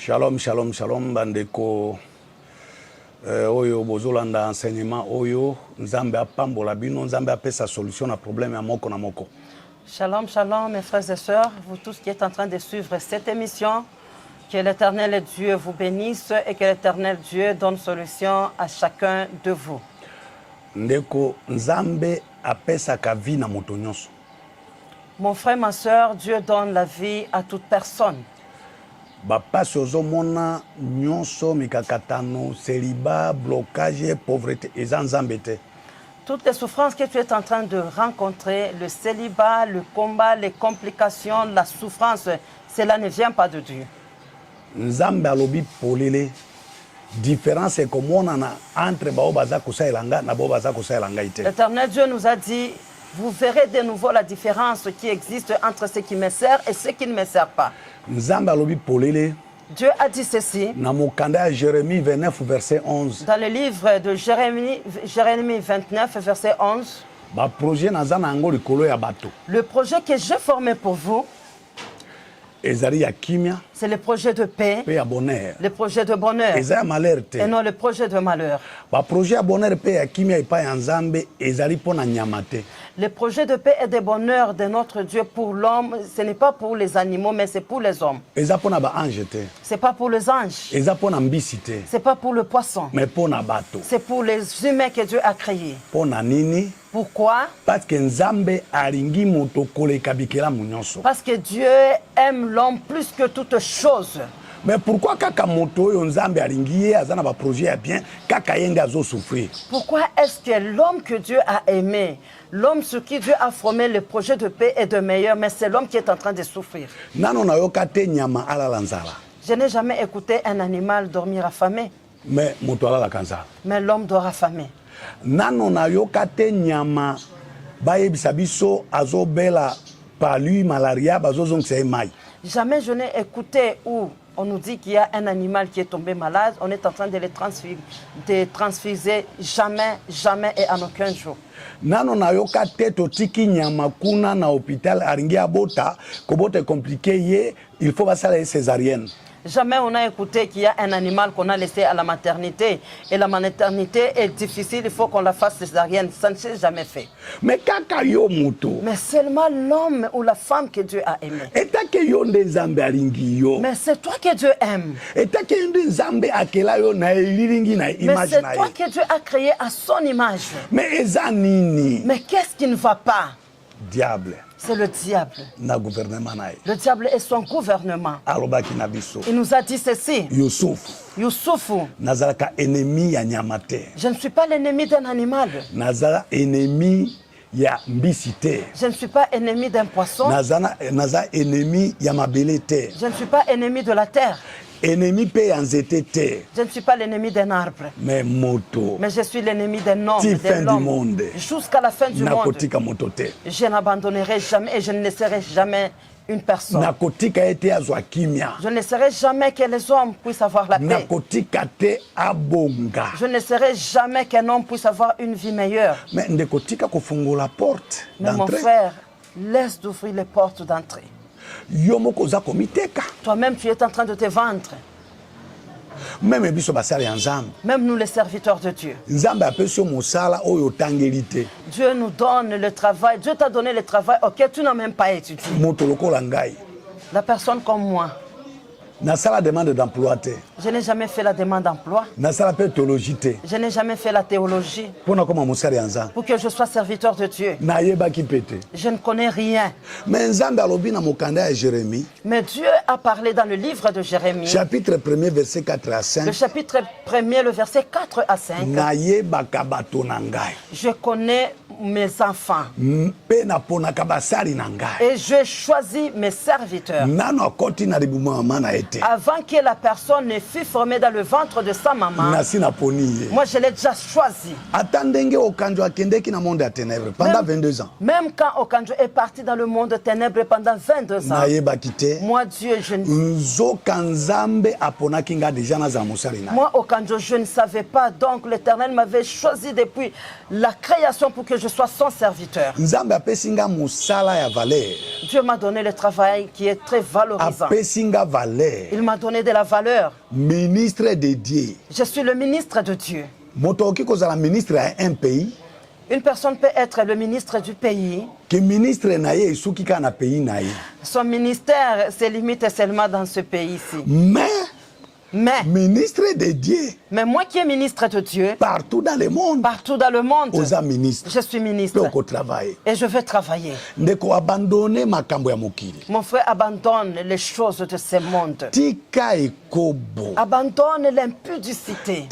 Shalom, shalom, shalom, bandeko. Oyo bozolanda enseignement oyo nzambe apambola bino nzambe apesa solution à problème ya moko na moko. Shalom, shalom, mes frères et sœurs, vous tous qui êtes en train de suivre cette émission, que l'Éternel Dieu vous bénisse et que l'Éternel Dieu donne solution à chacun de vous. Ndeko nzambe apesa ka vie na moto nyonso. Mon frère, ma sœur, Dieu donne la vie à toute personne. Bapasi ozomona nyonso mikakatano, célibat, blocage, pauvreté, eza nzambe te. Toutes les souffrances que tu es en train de rencontrer, le célibat, le combat, les complications, la souffrance, cela ne vient pas de Dieu. Nzambe alobi polele. Différence est comme on a entre baobaza kosa elanga na baobaza kosa elanga ite. L'Éternel Dieu nous a dit, vous verrez de nouveau la différence qui existe entre ce qui me sert et ce qui ne me sert pas. Nzambe alobi polele. Dieu a dit ceci. Na mokanda Jérémie 29 verset 11. Dans le livre de Jérémie 29 verset 11. Ba projet nazana ngo likolo ya bato. Le projet que j'ai formé pour vous, c'est le projet de paix, le projet de bonheur, et non le projet de malheur. Le projet de paix et de bonheur de notre Dieu pour l'homme, ce n'est pas pour les animaux, mais c'est pour les hommes. Ce n'est pas pour les anges. Ce n'est pas pour le poisson. C'est pour les humains que Dieu a créés. Pourquoi? Parce que Dieu aime l'homme plus que toute chose. Mais pourquoi Pourquoi est-ce que l'homme que Dieu a aimé, l'homme sur qui Dieu a formé le projet de paix et de meilleur, mais c'est l'homme qui est en train de souffrir? Je n'ai jamais écouté un animal dormir affamé. Mais l'homme dort affamé. Nano na yokate nyama baye bisabiso azobela palu malaria bazozongse mai. Jamais je n'ai écouté où on nous dit qu'il y a un animal qui est tombé malade, on est en train de le transfuser jamais, jamais et en aucun jour. Nano na yokate totiki nyama kuna na hôpital aringi abota kobote compliqué ye il faut passer césarienne. Jamais on a écouté qu'il y a un animal qu'on a laissé à la maternité. Et la maternité est difficile, il faut qu'on la fasse césarienne. Ça ne s'est jamais fait. Mais seulement l'homme ou la femme que Dieu a aimé. Mais c'est toi que Dieu aime. Mais c'est toi que Dieu a créé à son image. Mais qu'est-ce qui ne va pas? Diable. C'est le diable. Le diable est son gouvernement. Il nous a dit ceci. Youssouf. Je ne suis pas l'ennemi d'un animal. Je ne suis pas ennemi d'un poisson. Je ne suis pas ennemi de la terre. Je ne suis pas l'ennemi d'un arbre. Mais je suis l'ennemi d'un homme, de l'homme. Jusqu'à la fin du monde. Je n'abandonnerai jamais et je ne laisserai jamais une personne. Je ne laisserai jamais que les hommes puissent avoir la paix. Je ne laisserai jamais qu'un homme puisse avoir une vie meilleure. Mais mon frère, laisse d'ouvrir les portes d'entrée. Toi-même, tu es en train de te vendre. Même nous, les serviteurs de Dieu. Dieu nous donne le travail. Dieu t'a donné le travail auquel tu n'as même pas étudié. La personne comme moi. Je n'ai jamais fait la demande d'emploi. Je n'ai jamais fait la théologie. Pour que je sois serviteur de Dieu. Je ne connais rien. Mais Dieu a parlé dans le livre de Jérémie. Chapitre 1er, verset 4 à 5. Le chapitre 1er, le verset 4 à 5. Je connais mes enfants. Et je choisis mes serviteurs. Avant que la personne ne fût formée dans le ventre de sa maman, moi je l'ai déjà choisi. Même quand Okanjo est parti dans le monde ténèbres pendant 22 ans, moi Dieu, moi Okanjo, je ne savais pas. Donc l'Éternel m'avait choisi depuis la création pour que je je sois son serviteur. Dieu m'a donné le travail qui est très valorisant. Il m'a donné de la valeur. Ministre de Dieu. Je suis le ministre de Dieu. Ministre à un pays. Une personne peut être le ministre du pays. Son ministère se limite seulement dans ce pays-ci. Mais ministre de Dieu. Mais moi qui suis ministre de Dieu. Partout dans le monde. Partout dans le monde. Je suis ministre. Et je vais travailler. Mon frère abandonne les choses de ce monde. Abandonne l'impudicité.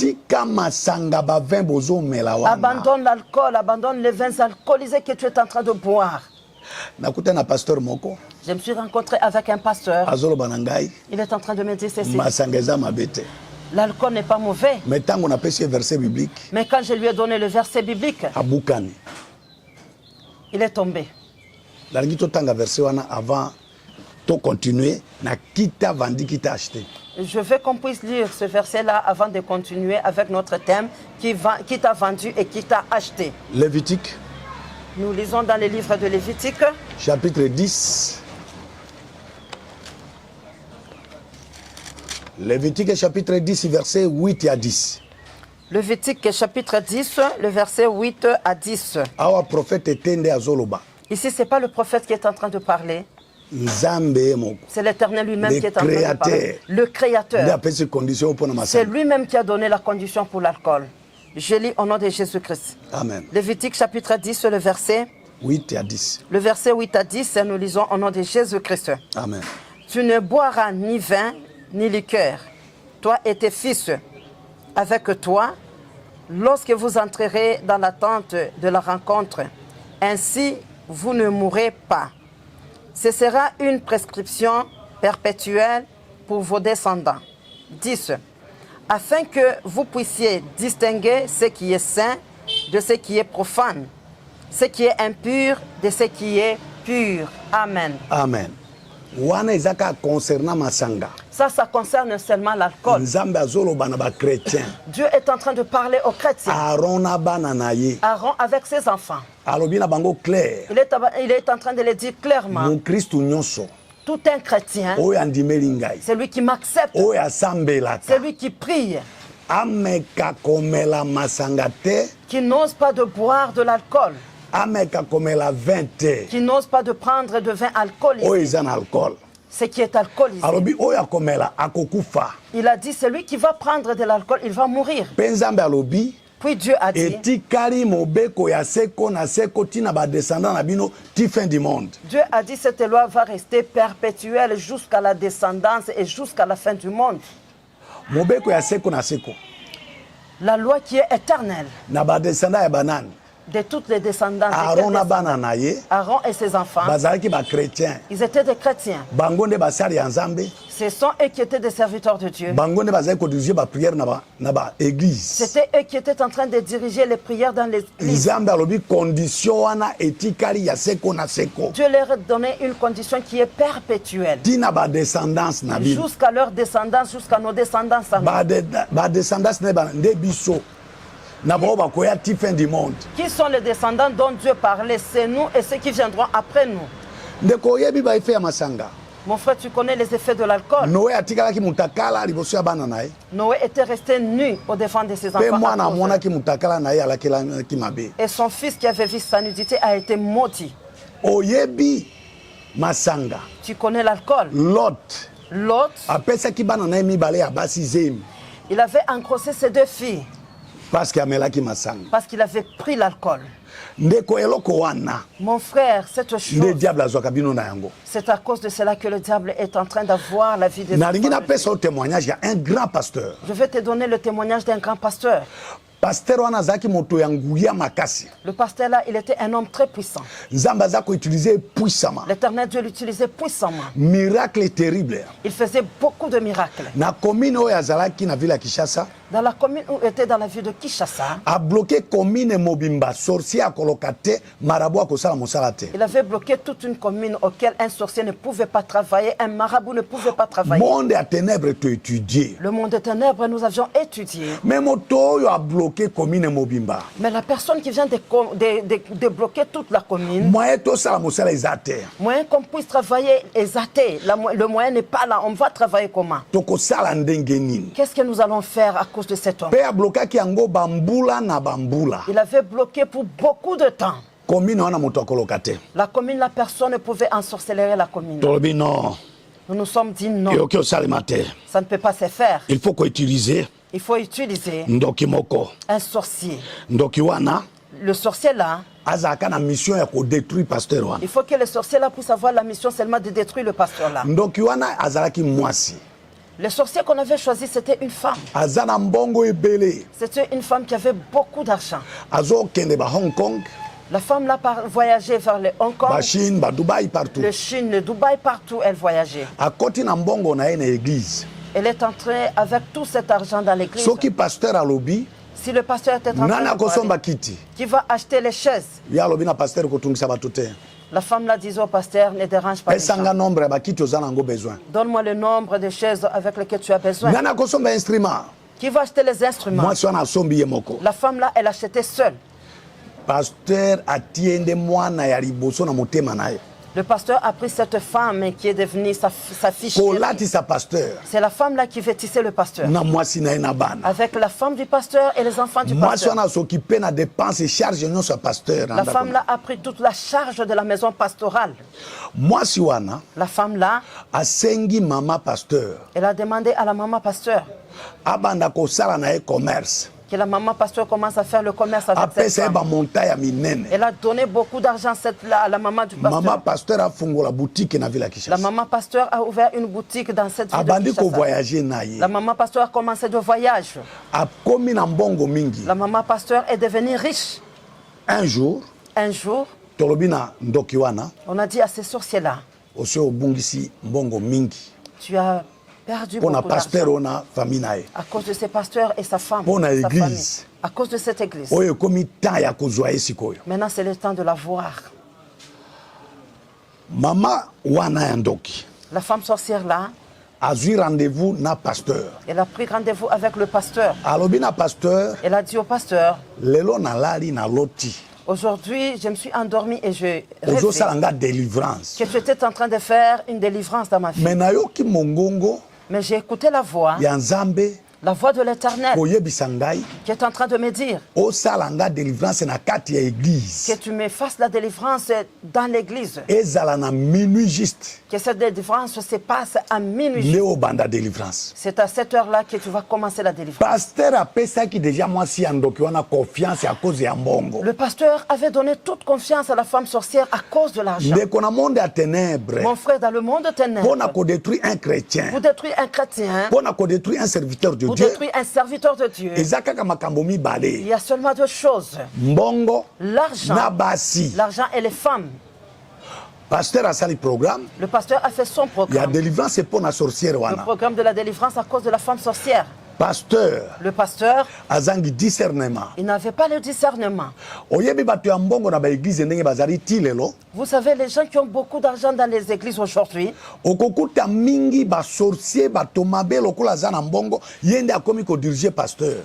Abandonne l'alcool. Abandonne les vins alcoolisés que tu es en train de boire. Je me suis rencontré avec un pasteur. Il est en train de me dire ceci. L'alcool n'est pas mauvais. Mais quand je lui ai donné le verset biblique, il est tombé. Je veux qu'on puisse lire ce verset-là avant de continuer avec notre thème, qui t'a vendu et qui t'a acheté. Lévitique. Nous lisons dans les livres de Lévitique. Chapitre 10. Lévitique chapitre 10, verset 8 à 10. Lévitique chapitre 10, le verset 8 à 10. Ici, ce n'est pas le prophète qui est en train de parler. C'est l'Éternel lui-même qui est en train de parler. Le Créateur. C'est lui-même qui a donné la condition pour l'alcool. Je lis au nom de Jésus-Christ. Amen. Lévitique chapitre 10, le verset 8 à 10. Le verset 8 à 10, nous lisons au nom de Jésus-Christ. Amen. Tu ne boiras ni vin, ni liqueur, toi et tes fils, avec toi, lorsque vous entrerez dans la tente de la rencontre. Ainsi, vous ne mourrez pas. Ce sera une prescription perpétuelle pour vos descendants. 10. Afin que vous puissiez distinguer ce qui est saint de ce qui est profane, ce qui est impur de ce qui est pur. Amen. Amen. Ça concerne seulement l'alcool. Dieu est en train de parler aux chrétiens. Aaron avec ses enfants. Il est en train de le dire clairement. Tout un chrétien, c'est lui qui m'accepte, c'est lui qui prie, qui n'ose pas de boire de l'alcool, qui n'ose pas de prendre de vin alcoolisé, ce qui est alcoolisé. Il a dit, celui qui va prendre de l'alcool, il va mourir. Puis Dieu a dit, Dieu a dit, cette loi va rester perpétuelle jusqu'à la descendance et jusqu'à la fin du monde. La loi qui est éternelle. De toutes les descendants Aaron et ses enfants, ils étaient des chrétiens. Ce sont eux qui étaient des serviteurs de Dieu. C'était eux qui étaient en train de diriger les prières dans l'église. Dieu leur a donné une condition qui est perpétuelle. Jusqu'à leur descendance, jusqu'à nos descendants. Qui sont les descendants dont Dieu parlait? C'est nous et ceux qui viendront après nous. Mon frère, tu connais les effets de l'alcool. Noé était resté nu au devant de ses enfants. Et son fils qui avait vu sa nudité a été maudit. Tu connais l'alcool. Lot. Il avait engrossé ses deux filles. Parce qu'il avait pris l'alcool. Mon frère, cette chose, c'est à cause de cela que le diable est en train d'avoir la vie des enfants. Je vais te donner le témoignage d'un grand pasteur. Le pasteur là, il était un homme très puissant. L'Éternel Dieu l'utilisait puissamment. Miracle terrible. Il faisait beaucoup de miracles. Dans la commune où était dans la ville de Kinshasa. A bloqué commune Mobimba, sorcier à Kolokate, marabout à Kosala Mosalate. Il avait bloqué toute une commune auquel un sorcier ne pouvait pas travailler, un marabout ne pouvait pas travailler. Le monde à ténèbres tu étudié. Le monde des ténèbres nous avions étudié. Mais Moto a bloqué commune Mobimba. Mais la personne qui vient de bloquer toute la commune. Moyen to sala mosala ezate. Moyen qu'on puisse travailler exaté. Le moyen n'est pas là. On va travailler comment? Toko sala ndenge nini. Qu'est-ce que nous allons faire à cause de cet homme? Pe a bloqué ki yango bambula na bambula. Il avait bloqué pour beaucoup de temps. Commune wana moto akolokate. La commune, la personne ne pouvait ensorceler la commune. Tolobi non. Nous nous sommes dit non. Ça ne peut pas se faire. Il faut utiliser. Il faut utiliser un sorcier. Le sorcier là, il faut que le sorcier là puisse avoir la mission seulement de détruire le pasteur là. Le sorcier qu'on avait choisi, c'était une femme. C'était une femme qui avait beaucoup d'argent. La femme là voyageait vers le Hong Kong, la Chine, Dubaï, partout. Le Chine, le Dubaï, partout elle voyageait. Elle est entrée avec tout cet argent dans l'église. Si le pasteur était en train de qui va acheter les chaises? La femme là disait au pasteur, ne dérange pas les gens. Donne-moi le nombre de chaises avec lesquelles tu as besoin. Qui va acheter les instruments? La femme là, elle achetait seule. Le pasteur a pris cette femme qui est devenue sa fille. C'est la femme là qui vêtissait le pasteur. Avec la femme du pasteur et les enfants du pasteur. La femme là a pris toute la charge de la maison pastorale. La femme là, elle a demandé à la maman pasteur que la maman pasteur commence à faire le commerce avec cette femme. Elle a donné beaucoup d'argent à la maman du pasteur. La maman pasteur a ouvert une boutique dans cette ville de Kinshasa. La maman pasteur a commencé de voyage. La maman pasteur est devenue riche. Un jour, on a dit à ces sorciers-là, tu as perdu beaucoup d'argent à cause de ces pasteurs et sa femme, sa famille, à cause de cette église. Maintenant, c'est le temps de la voir. La femme sorcière là, rendez-vous na pasteur. Elle a pris rendez-vous avec le pasteur. Elle a dit au pasteur, aujourd'hui, je me suis endormi et je rêvais que tu étais en train de faire une délivrance dans ma vie. Mais j'ai écouté la voix de l'Éternel qui est en train de me dire que tu me fasses la délivrance dans l'église. Que cette délivrance se passe à minuit. C'est à cette heure-là que tu vas commencer la délivrance. Le pasteur avait donné toute confiance à la femme sorcière à cause de l'argent. Mon frère, dans le monde des ténèbres, pour détruire un chrétien, pour détruire un serviteur de Dieu, un serviteur de Dieu, il y a seulement deux choses: l'argent et les femmes. Le pasteur a fait son programme. Le programme de la délivrance à cause de la femme sorcière. Le pasteur, il n'avait pas le discernement. Vous savez, les gens qui ont beaucoup d'argent dans les églises aujourd'hui,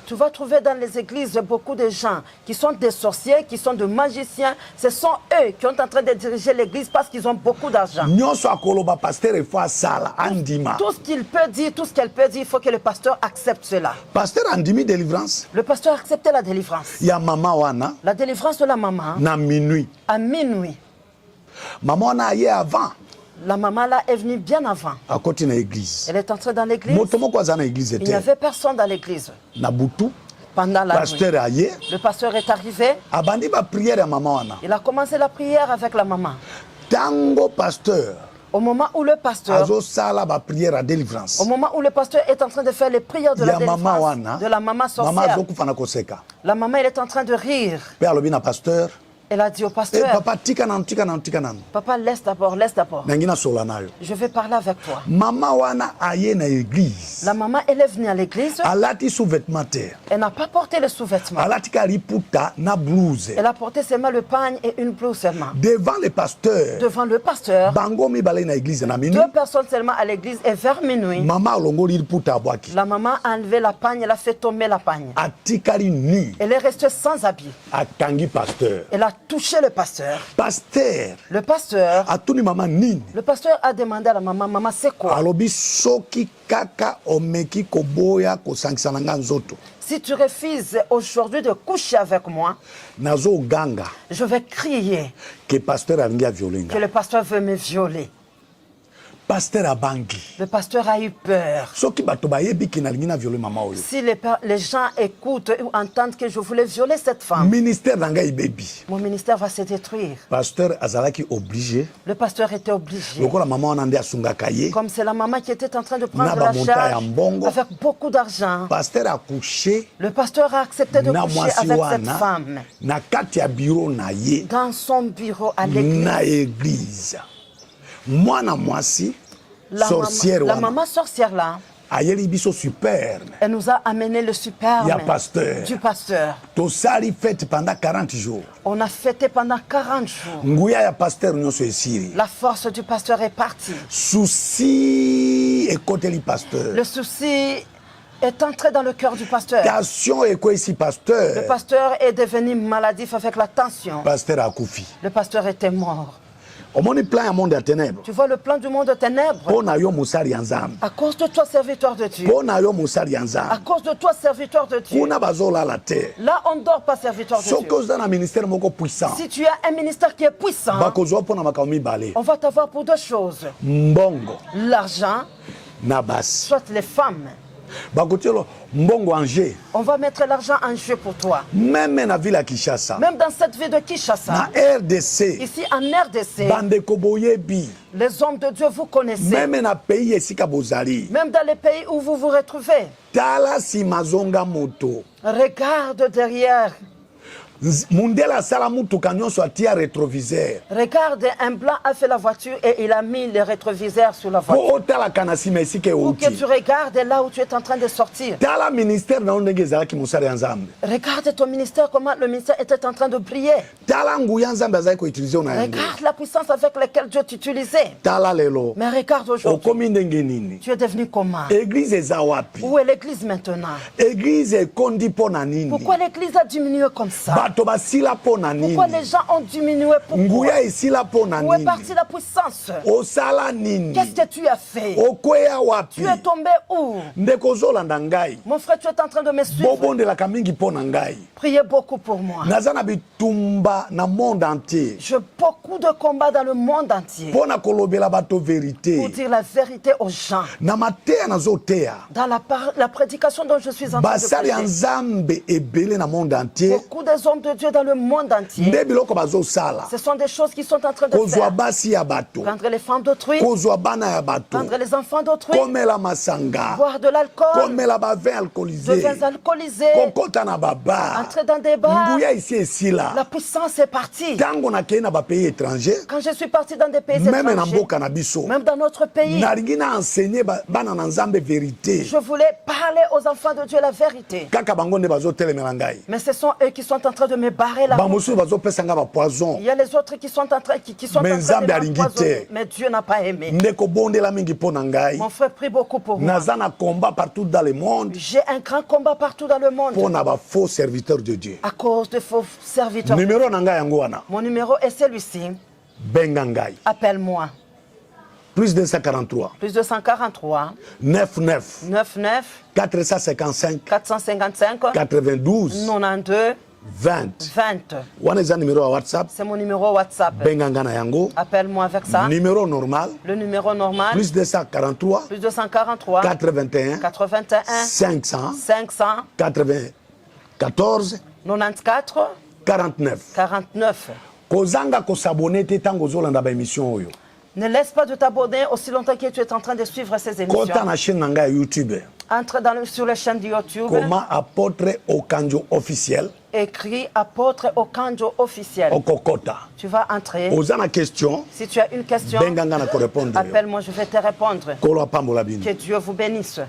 tu vas trouver dans les églises beaucoup de gens qui sont des sorciers, qui sont des magiciens. Ce sont eux qui sont en train de diriger l'église parce qu'ils ont beaucoup d'argent. Tout ce qu'il peut dire, tout ce qu'elle peut dire, il faut que le pasteur accepte cela. Pasteur andimi délivrance. Le pasteur acceptait la délivrance. Ya mama wana. La délivrance de la maman. Na minuit. À minuit. Maman wana aye avant. La maman là est venue bien avant. À côté de l'église. Elle est entrée dans l'église. Il n'y avait personne dans l'église. Na butu. Pendant la pasteur nuit. Le pasteur est arrivé. Abandi ba prière à maman wana. Il a commencé la prière avec la maman. Tango pasteur. Au moment où le pasteur, au moment où le pasteur est en train de faire les prières de la délivrance de la maman sorcière, la maman elle est en train de rire. Elle a dit au pasteur, papa, laisse d'abord. Je vais parler avec toi. La maman, elle est venue à l'église. Elle n'a pas porté le sous-vêtement. Elle a porté seulement le pagne et une blouse seulement. Devant le pasteur, deux personnes seulement à l'église, et vers minuit, la maman a enlevé la pagne, elle a fait tomber la pagne. Elle est restée sans habit. Elle a touché le pasteur. Le pasteur a demandé à la maman, maman, c'est quoi? Si tu refuses aujourd'hui de coucher avec moi, je vais crier que le pasteur veut me violer. Le pasteur a eu peur. Si les gens écoutent ou entendent que je voulais violer cette femme, mon ministère va se détruire. Le pasteur était obligé. Comme c'est la maman qui était en train de prendre la charge avec beaucoup d'argent, le pasteur a accepté de coucher avec cette femme dans son bureau à l'église. La maman sorcière là, elle nous a amené le superbe du pasteur. On a fêté pendant 40 jours. La force du pasteur est partie. Le souci est entré dans le cœur du pasteur. Le pasteur est devenu maladif avec la tension. Le pasteur était mort. Tu vois le plan du monde de ténèbres. À cause de toi, serviteur de Dieu. À cause de toi, serviteur de Dieu. Là, on ne dort pas, serviteur de Dieu. Si tu as un ministère qui est puissant, on va t'avoir pour deux choses. L'argent, soit les femmes. On va mettre l'argent en jeu pour toi. Même dans cette ville de Kinshasa, ici en RDC, les hommes de Dieu vous connaissez. Même dans les pays où vous vous retrouvez. Regarde derrière. Regarde, un blanc a fait la voiture et il a mis le rétroviseur sur la voiture. Pour que tu regardes là où tu es en train de sortir. Regarde ton ministère, comment le ministère était en train de briller. Regarde la puissance avec laquelle Dieu t'utilisait. Mais regarde aujourd'hui. Tu es devenu comment? Où est l'église maintenant? Pourquoi l'église a diminué comme ça? Pourquoi les gens ont diminué? Pourquoi? Où est partie la puissance? Qu'est-ce que tu as fait? Tu es tombé où? Mon frère, tu es en train de me suivre. Priez beaucoup pour moi. J'ai beaucoup de combats dans le monde entier pour dire la vérité aux gens. Dans la prédication dont je suis en train de prêcher, beaucoup des hommes de Dieu dans le monde entier, ce sont des choses qui sont en train de faire. Prendre les femmes d'autrui, prendre les enfants d'autrui, boire de l'alcool, de vins alcoolisés, entrer dans des bars. La puissance est partie. Quand je suis parti dans des pays étrangers, même dans notre pays, je voulais parler aux enfants de Dieu la vérité. Mais ce sont eux qui sont en train de me barrer la route. Il y a les autres qui sont en train de m'empoisonner. Mais Dieu n'a pas aimé. Mon frère, prie beaucoup pour moi. J'ai un grand combat partout dans le monde. Faux serviteurs de Dieu. À cause de faux serviteurs. Mon numéro est celui-ci. Appelle-moi. Plus 243. Plus 243. 99. 99. 455. 455. 92. 92. 20. 20. C'est mon numéro WhatsApp. Appelle-moi avec ça. Numéro normal. Le numéro normal. Plus 243. Plus 243. 81. 81. 500. 500. 94. 94. 49. 49. Kozanga ko s'abonner te tango zolanda ba émission oyo. Ne laisse pas de t'abonner aussi longtemps que tu es en train de suivre ces émissions. Kota na chaîne nanga YouTube. Entre sur le chaîne de YouTube. Comment apôtre Okanjo officiel. Écrit apôtre Okanjo officiel. Okokota. Tu vas entrer. Question. Si tu as une question, appelle-moi, je vais te répondre. Que Dieu vous bénisse.